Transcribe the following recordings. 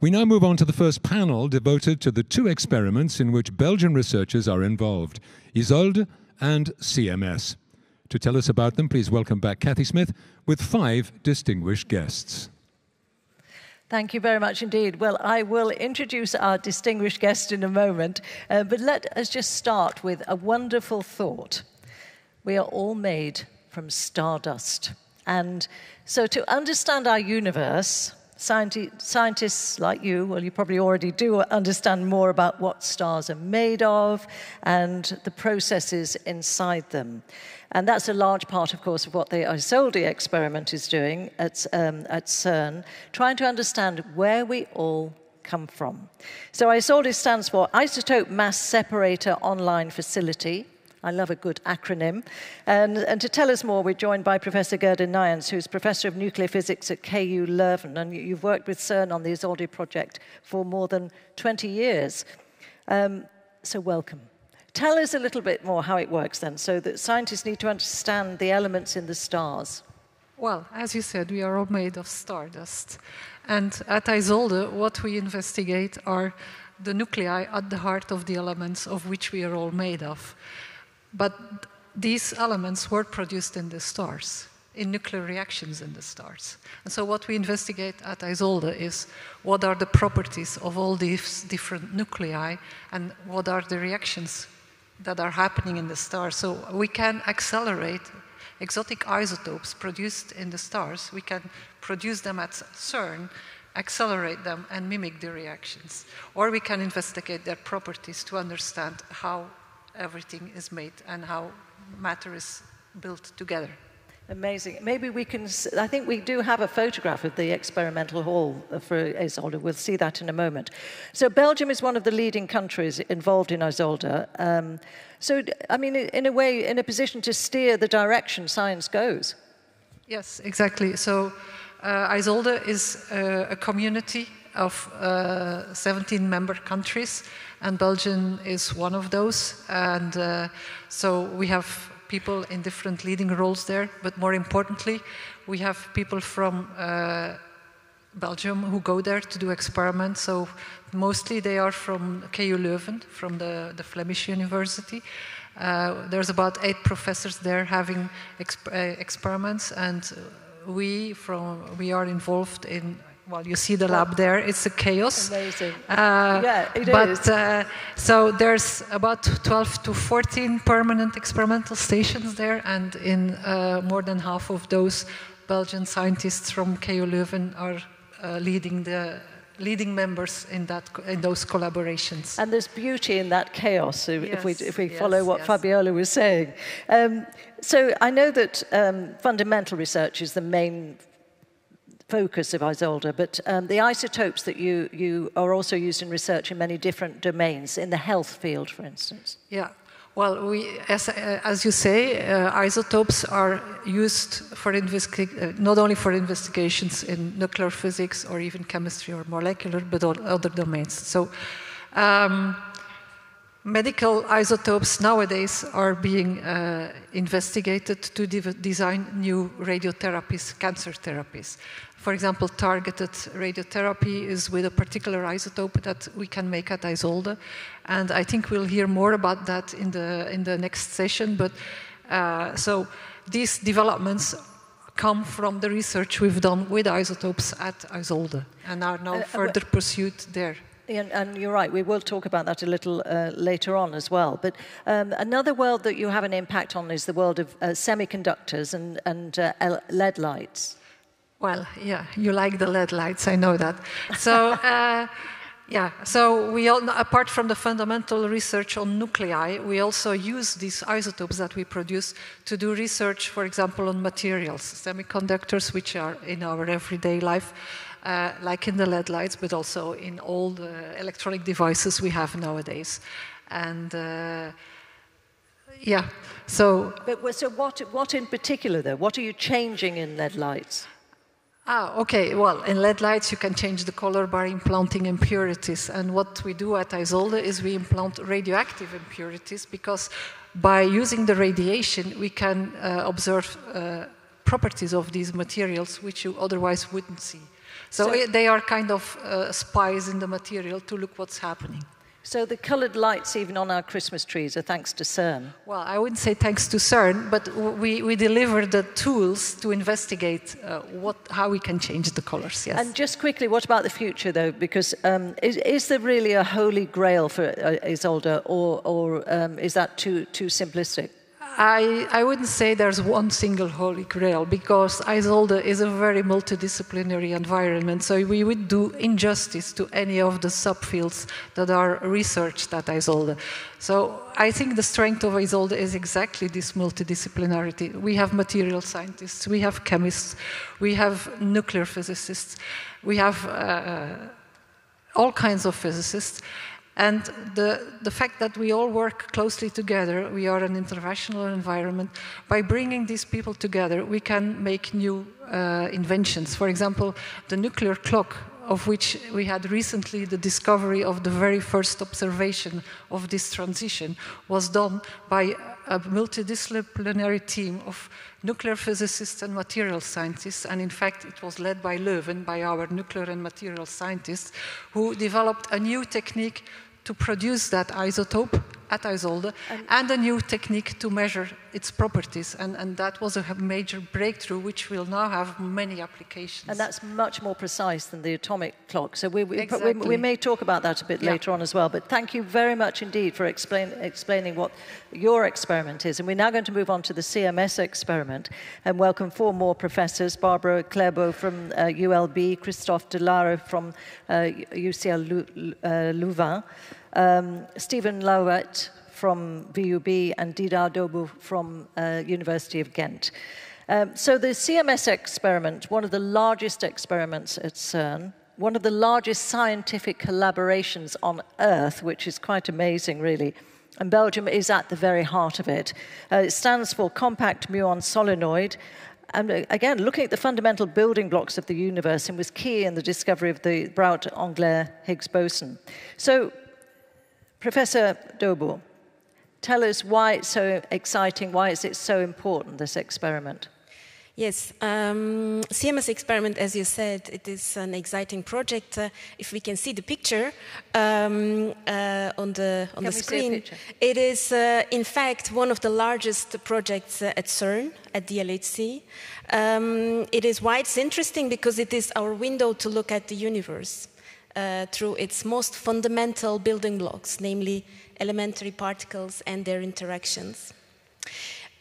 We now move on to the first panel devoted to the two experiments in which Belgian researchers are involved, ISOLDE and CMS. To tell us about them, please welcome back Cathy Smith with 5 distinguished guests. Thank you very much indeed. Well, I will introduce our distinguished guest in a moment, but let us just start with a wonderful thought. We are all made from stardust. And so to understand our universe, scientists like you, well, you probably already do understand more about what stars are made of and the processes inside them. And that's a large part, of course, of what the ISOLDE experiment is doing at CERN, trying to understand where we all come from. So ISOLDE stands for Isotope Mass Separator Online Facility. I love a good acronym. And to tell us more, we're joined by Professor Gerda Neyens, who's Professor of Nuclear Physics at KULeuven. And you've worked with CERN on the ISOLDE project for more than 20 years. So welcome. Tell us a little bit more how it works then, so that scientists need to understand the elements in the stars. Well, as you said, we are all made of stardust. And at ISOLDE, what we investigate are the nuclei at the heart of the elements of which we are all made of. But these elements were produced in the stars, in nuclear reactions in the stars. And so what we investigate at ISOLDE is what are the properties of all these different nuclei and what are the reactions that are happening in the stars. So we can accelerate exotic isotopes produced in the stars. We can produce them at CERN, accelerate them and mimic the reactions. Or we can investigate their properties to understand how everything is made and how matter is built together. Amazing. Maybe we can, I think we do have a photograph of the experimental hall for ISOLDE. We'll see that in a moment. So Belgium is one of the leading countries involved in ISOLDE. So, I mean, in a way, in a position to steer the direction science goes. Yes, exactly. So ISOLDE is a community of 17 member countries, and Belgium is one of those. And so we have people in different leading roles there, but more importantly, we have people from Belgium who go there to do experiments. So mostly they are from KULeuven, from the Flemish University. There's about 8 professors there having experiments, and we are involved in. Well, you see the lab there. It's a chaos. Amazing. Yeah, it is. So there's about 12 to 14 permanent experimental stations there, and in more than half of those, Belgian scientists from KULeuven are leading members in those collaborations. And there's beauty in that chaos, if we follow what Fabiola was saying. So I know that fundamental research is the main focus of ISOLDE, but the isotopes that you are also used in research in many different domains, in the health field, for instance. Yeah, well, as you say, isotopes are used for not only for investigations in nuclear physics or even chemistry or molecular, but all other domains. So medical isotopes nowadays are being investigated to design new radiotherapies, cancer therapies. For example, targeted radiotherapy is with a particular isotope that we can make at ISOLDE, and I think we'll hear more about that in the next session. But so these developments come from the research we've done with isotopes at ISOLDE and are now further pursued there. And you're right, we will talk about that a little later on as well. But another world that you have an impact on is the world of semiconductors and LED lights. Well, yeah, you like the LED lights, I know that. So, yeah, so we all, apart from the fundamental research on nuclei, we also use these isotopes that we produce to do research, for example, on materials, semiconductors, which are in our everyday life, like in the LED lights, but also in all the electronic devices we have nowadays. And yeah, so... So what in particular, though? What are you changing in LED lights? Okay, well, in LED lights you can change the color by implanting impurities. And what we do at ISOLDE is we implant radioactive impurities, because by using the radiation we can observe properties of these materials which you otherwise wouldn't see. So they are kind of spies in the material to look what's happening. So the coloured lights even on our Christmas trees are thanks to CERN? Well, I wouldn't say thanks to CERN, but we deliver the tools to investigate how we can change the colours, yes. And just quickly, what about the future, though? Because is there really a holy grail for ISOLDE, or is that too simplistic? I wouldn't say there's one single holy grail, because ISOLDE is a very multidisciplinary environment, so we would do injustice to any of the subfields that are researched at ISOLDE. So I think the strength of ISOLDE is exactly this multidisciplinarity. We have material scientists, we have chemists, we have nuclear physicists, we have all kinds of physicists. And the fact that we all work closely together, we are an international environment, by bringing these people together, we can make new inventions. For example, the nuclear clock, of which we had recently the discovery of the very first observation of this transition, was done by a multidisciplinary team of nuclear physicists and material scientists, and in fact it was led by Leuven, by our nuclear and material scientists, who developed a new technique to produce that isotope at ISOLDE, and a new technique to measure its properties, and that was a major breakthrough which will now have many applications. And that's much more precise than the atomic clock, so we may talk about that a bit later on as well, but thank you very much indeed for explaining what your experiment is. And we're now going to move on to the CMS experiment and welcome 4 more professors: Barbara Clerbaux from ULB, Christophe Delaere from UCLouvain, Stephen Lowette from VUB, and Dida Dobur from University of Ghent. So the CMS experiment, one of the largest experiments at CERN, one of the largest scientific collaborations on Earth, which is quite amazing, really. And Belgium is at the very heart of it. It stands for Compact Muon Solenoid. And again, looking at the fundamental building blocks of the universe, and was key in the discovery of the Brout-Englert-Higgs boson. So, Professor Dobur, tell us why it's so exciting, why is it so important, this experiment? Yes, CMS experiment, as you said, it is an exciting project. If we can see the picture on the screen, it is in fact one of the largest projects at CERN, at the LHC. It is why it's interesting, because it is our window to look at the universe through its most fundamental building blocks, namely elementary particles and their interactions.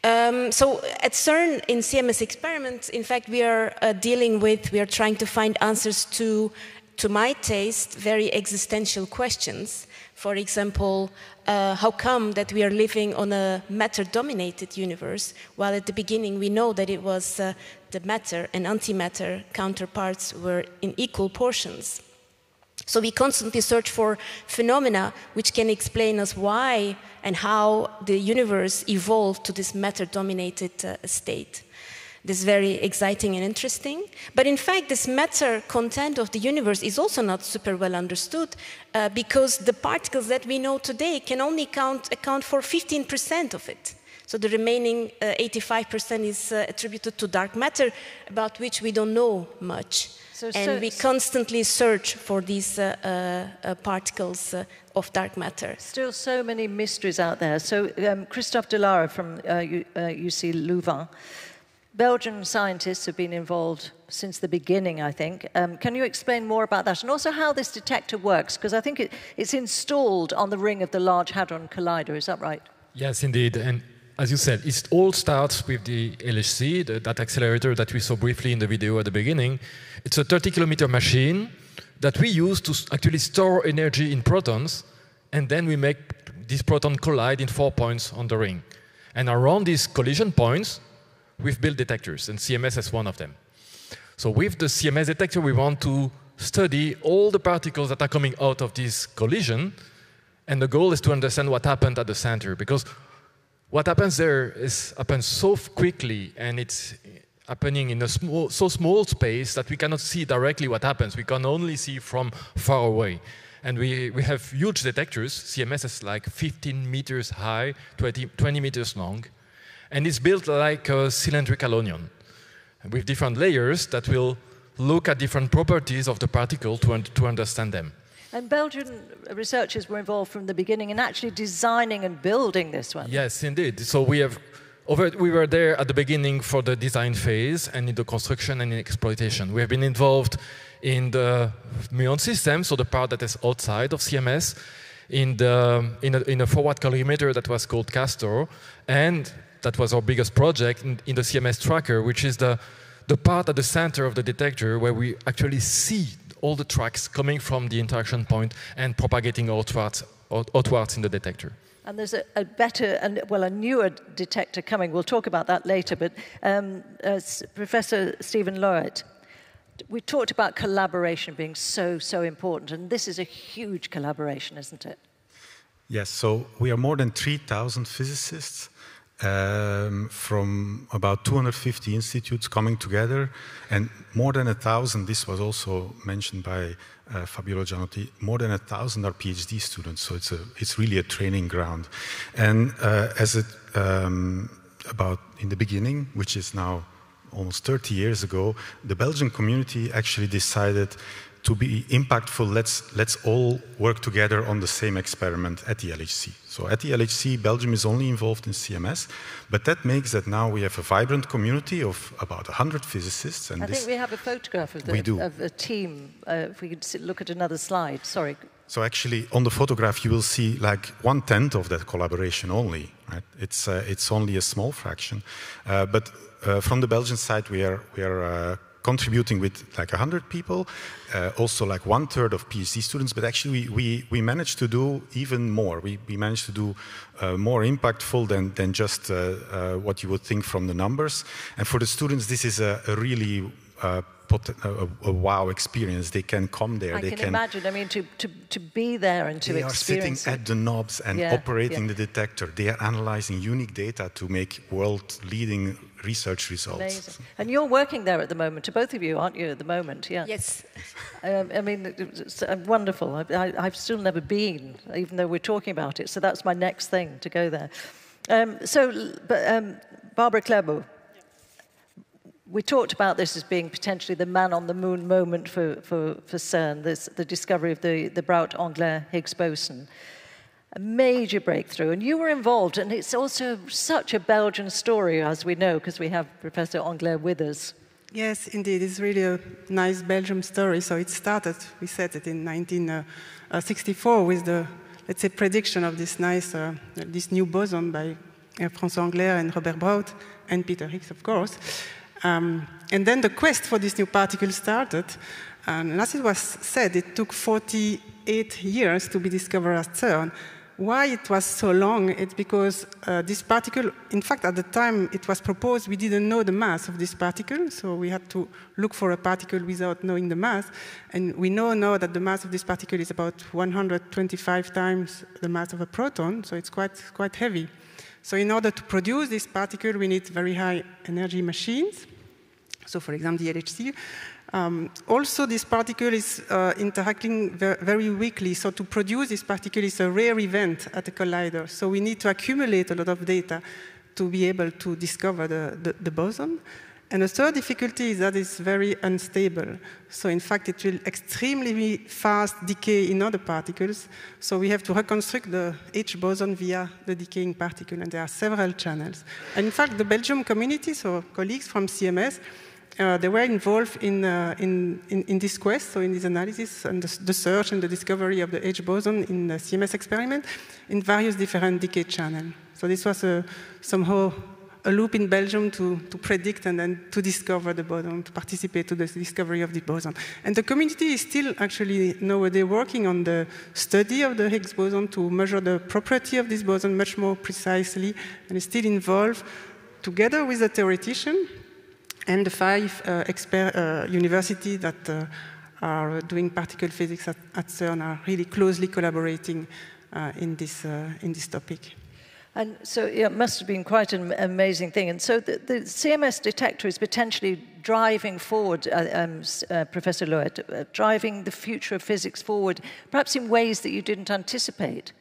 So at CERN, in CMS experiments, in fact, we are trying to find answers to my taste, very existential questions. For example, how come that we are living on a matter-dominated universe, while at the beginning we know that it was the matter and antimatter counterparts were in equal portions. So we constantly search for phenomena which can explain us why and how the universe evolved to this matter-dominated state. This is very exciting and interesting. But in fact, this matter content of the universe is also not super well understood, because the particles that we know today can only account for 15% of it. So the remaining 85% is attributed to dark matter, about which we don't know much. And we constantly search for these particles of dark matter. Still so many mysteries out there. So Christophe Delaere from UCLouvain. Belgian scientists have been involved since the beginning, I think. Can you explain more about that? And also how this detector works? Because I think it's installed on the ring of the Large Hadron Collider. Is that right? Yes, indeed. And as you said, it all starts with the LHC, that accelerator that we saw briefly in the video at the beginning. It's a 30-kilometer machine that we use to actually store energy in protons, and then we make these protons collide in 4 points on the ring. And around these collision points, we've built detectors, and CMS is one of them. So with the CMS detector, we want to study all the particles that are coming out of this collision, and the goal is to understand what happened at the center, because what happens there happens so quickly, and it's happening in a so small space that we cannot see directly what happens. We can only see from far away. And we have huge detectors. CMS is like 15 meters high, 20 meters long. And it's built like a cylindrical onion with different layers that will look at different properties of the particle to understand them. And Belgian researchers were involved from the beginning in actually designing and building this one. Yes, indeed. So we were there at the beginning for the design phase and in the construction and in exploitation. We have been involved in the muon system, so the part that is outside of CMS, in a forward colorimeter that was called Castor, and that was our biggest project in the CMS tracker, which is the part at the center of the detector where we actually see all the tracks coming from the interaction point and propagating outwards in the detector. And there's a better and, well, a newer detector coming. We'll talk about that later. But Professor Stephen Lowette, we talked about collaboration being so important. And this is a huge collaboration, isn't it? Yes, so we are more than 3,000 physicists from about 250 institutes coming together, and more than 1,000, this was also mentioned by Fabiola Gianotti, more than 1,000 are PhD students, so it's really a training ground. And about in the beginning, which is now almost 30 years ago, the Belgian community actually decided to be impactful, let's all work together on the same experiment at the LHC. So at the LHC, Belgium is only involved in CMS, but that makes that now we have a vibrant community of about 100 physicists. And I think we have a photograph of a team. If we could look at another slide, sorry. So actually, on the photograph, you will see like 1/10 of that collaboration only. Right? It's only a small fraction. But from the Belgian side, we are contributing with like 100 people, also like 1/3 of PhD students, but actually we managed to do even more. We managed to do more impactful than just what you would think from the numbers. And for the students, this is a really a wow experience. They can come there. I can imagine. I mean, to be there and to experience it. They are sitting at the knobs and operating the detector. They are analyzing unique data to make world-leading research results. Amazing. And you're working there at the moment, to both of you, aren't you, at the moment? Yeah. Yes. I mean, it's wonderful. I've still never been, even though we're talking about it. So that's my next thing, to go there. Barbara Clerbaux, we talked about this as being potentially the man-on-the-moon moment for CERN, the discovery of the Brout-Englert Higgs boson. A major breakthrough, and you were involved, and it's also such a Belgian story, as we know, because we have Professor Englert with us. Yes, indeed, it's really a nice Belgium story. So it started, we said it in 1964 with the, let's say, prediction of this this new boson by François Englert and Robert Brout, and Peter Higgs, of course. And then the quest for this new particle started, and as it was said, it took 48 years to be discovered at CERN. Why it was so long? It's because this particle, in fact, at the time it was proposed, we didn't know the mass of this particle, so we had to look for a particle without knowing the mass. And we know now that the mass of this particle is about 125 times the mass of a proton, so it's quite heavy. So in order to produce this particle, we need very high energy machines. So for example, the LHC. Also, this particle is interacting very weakly. So to produce this particle is a rare event at the collider. So we need to accumulate a lot of data to be able to discover the boson. And the third difficulty is that it's very unstable. So in fact, it will extremely fast decay in other particles. So we have to reconstruct the H boson via the decaying particle. And there are several channels. And in fact, the Belgium community, so colleagues from CMS, they were involved in this quest, so in this analysis and the search and the discovery of the H boson in the CMS experiment in various different decay channels. So this was somehow a loop in Belgium to predict and then to discover the boson, to participate to the discovery of the boson. And the community is still actually nowadays working on the study of the Higgs boson to measure the property of this boson much more precisely, and is still involved together with the theoretician and the 5 universities that are doing particle physics at CERN are really closely collaborating in this topic. And so it must have been quite an amazing thing. And so the CMS detector is potentially driving forward, Professor Lowette, driving the future of physics forward, perhaps in ways that you didn't anticipate.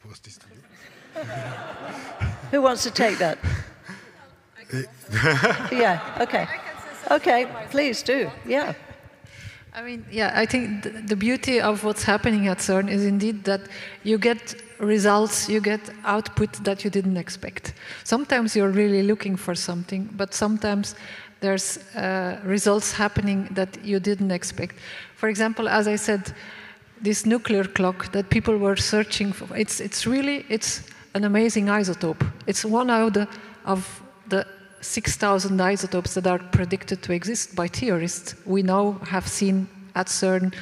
Was this to you? Who wants to take that? Yeah, okay. Okay, please do, yeah. I mean, yeah, I think the beauty of what's happening at CERN is indeed that you get results, you get output that you didn't expect. Sometimes you're really looking for something, but sometimes there's results happening that you didn't expect. For example, as I said, this nuclear clock that people were searching for, it's an amazing isotope. It's one out of the 6,000 isotopes that are predicted to exist by theorists. We now have seen at CERN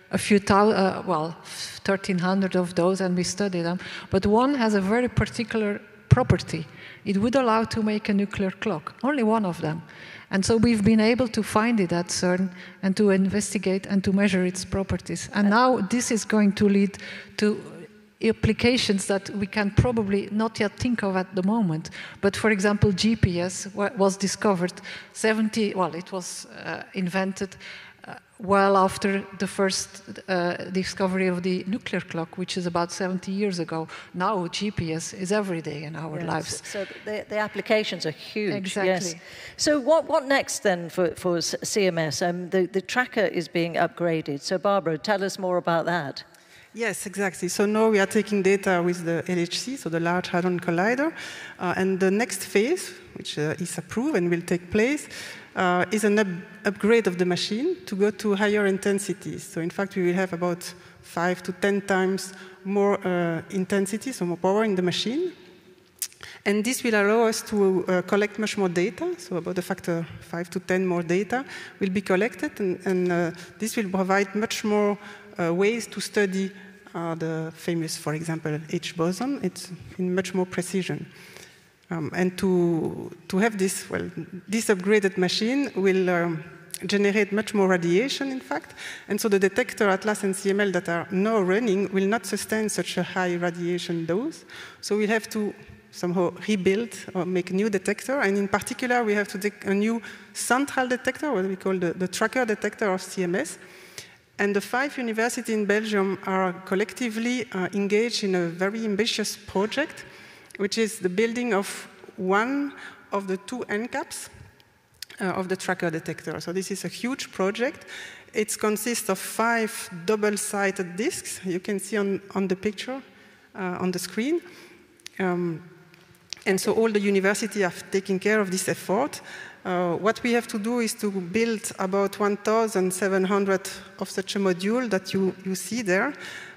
a few 1,300 of those, and we study them. But one has a very particular property. It would allow to make a nuclear clock, only one of them. And so we've been able to find it at CERN and to investigate and to measure its properties. And now this is going to lead to applications that we can probably not yet think of at the moment. But for example, GPS was discovered it was invented well after the first discovery of the nuclear clock, which is about 70 years ago. Now GPS is every day in our lives. So the applications are huge. Exactly. Yes. So what next then for CMS? The tracker is being upgraded. So Barbara, tell us more about that. Yes, exactly. So now we are taking data with the LHC, so the Large Hadron Collider, and the next phase, which is approved and will take place, is an upgrade of the machine to go to higher intensities. So in fact, we will have about 5 to 10 times more intensity, so more power in the machine. And this will allow us to collect much more data, so about a factor 5 to 10 more data will be collected, and this will provide much more ways to study the famous, for example, H boson. It's in much more precision. And to have this, this upgraded machine will generate much more radiation, in fact. And so the detector, Atlas and CML, that are now running will not sustain such a high radiation dose. So we have to somehow rebuild or make a new detector. And in particular, we have to take a new central detector, what we call the tracker detector of CMS. And the 5 universities in Belgium are collectively engaged in a very ambitious project, which is the building of one of the 2 end caps of the tracker detector. So this is a huge project. It consists of 5 double-sided discs. You can see on the picture on the screen. And so all the universities are taking care of this effort. What we have to do is to build about 1,700 of such a module that you see there.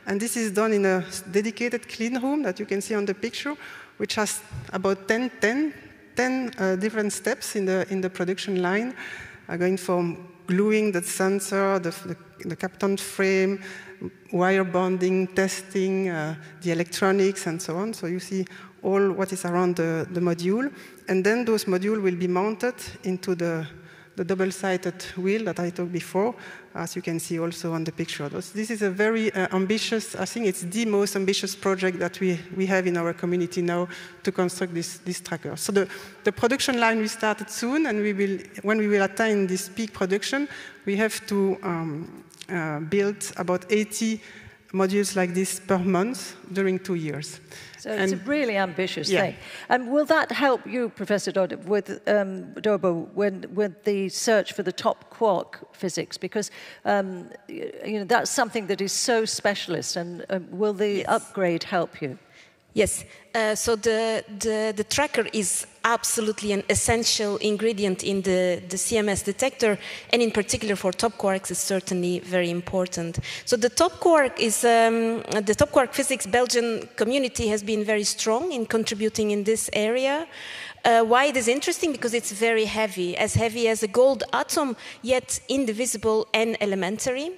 And this is done in a dedicated clean room that you can see on the picture, which has about 10 different steps in the production line, going from gluing the sensor, the Kapton frame, wire bonding, testing, the electronics, and so on. So you see all what is around the module. And then those modules will be mounted into the double-sided wheel that I talked before, as you can see also on the picture. This is a very ambitious, I think it's the most ambitious project that we have in our community now to construct this tracker. So the production line will start soon, and when we will attain this peak production, we have to build about 80 modules like this per month during 2 years. So it's a really ambitious thing. And will that help you, Professor Dobur, with the search for the top quark physics? Because that's something that is so specialist. And will the upgrade help you? Yes. So the tracker is absolutely an essential ingredient in the CMS detector, and in particular for top quarks is certainly very important. So the top quark is the top quark physics Belgian community has been very strong in contributing in this area. Why it is interesting? Because it's very heavy as a gold atom, yet indivisible and elementary.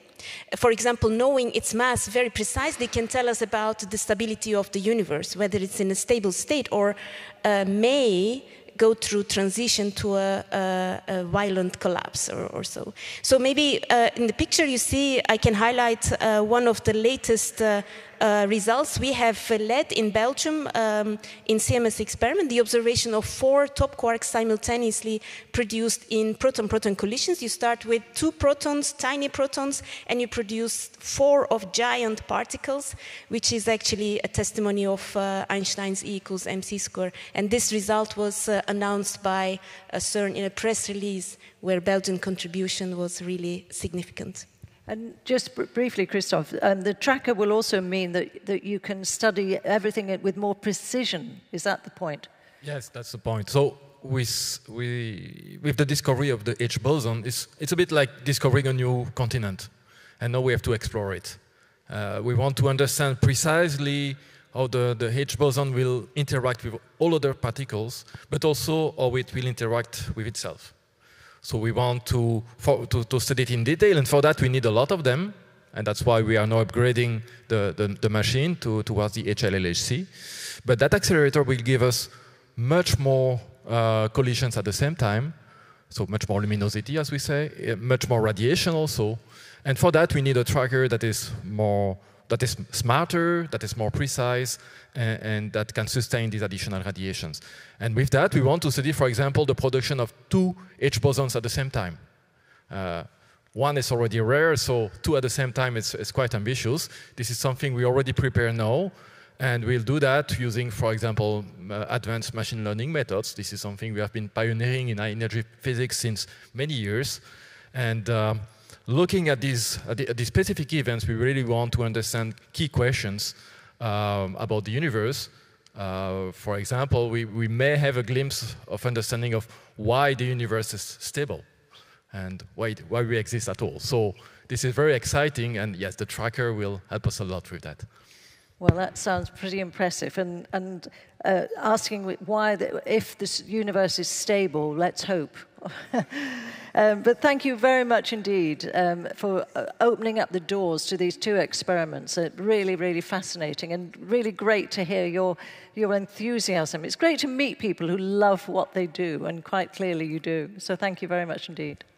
For example, knowing its mass very precisely can tell us about the stability of the universe, whether it's in a stable state or may go through transition to a violent collapse or so. So maybe in the picture you see, I can highlight one of the latest results, we have led in Belgium in CMS experiment the observation of 4 top quarks simultaneously produced in proton-proton collisions. You start with 2 protons, tiny protons, and you produce 4 of giant particles, which is actually a testimony of Einstein's E equals mc square. And this result was announced by CERN in a press release where Belgian contribution was really significant. And just briefly, Christophe, the tracker will also mean that you can study everything with more precision. Is that the point? Yes, that's the point. So with the discovery of the H boson, it's a bit like discovering a new continent. And now we have to explore it. We want to understand precisely how the H boson will interact with all other particles, but also how it will interact with itself. So we want to study it in detail, and for that we need a lot of them, and that's why we are now upgrading the machine towards the HLLHC. But that accelerator will give us much more collisions at the same time, so much more luminosity, as we say, much more radiation also. And for that we need a tracker that is smarter, that is more precise, and that can sustain these additional radiations. And with that, we want to study, for example, the production of 2 H bosons at the same time. One is already rare, so 2 at the same time is quite ambitious. This is something we already prepare now, and we'll do that using, for example, advanced machine learning methods. This is something we have been pioneering in high energy physics since many years. And looking at these specific events, we really want to understand key questions about the universe. For example, we may have a glimpse of understanding of why the universe is stable and why we exist at all. So this is very exciting, and yes, the tracker will help us a lot with that. Well, that sounds pretty impressive. And asking why, if this universe is stable, let's hope. But thank you very much indeed for opening up the doors to these 2 experiments. Really, really fascinating, and really great to hear your enthusiasm. It's great to meet people who love what they do, and quite clearly you do. So thank you very much indeed.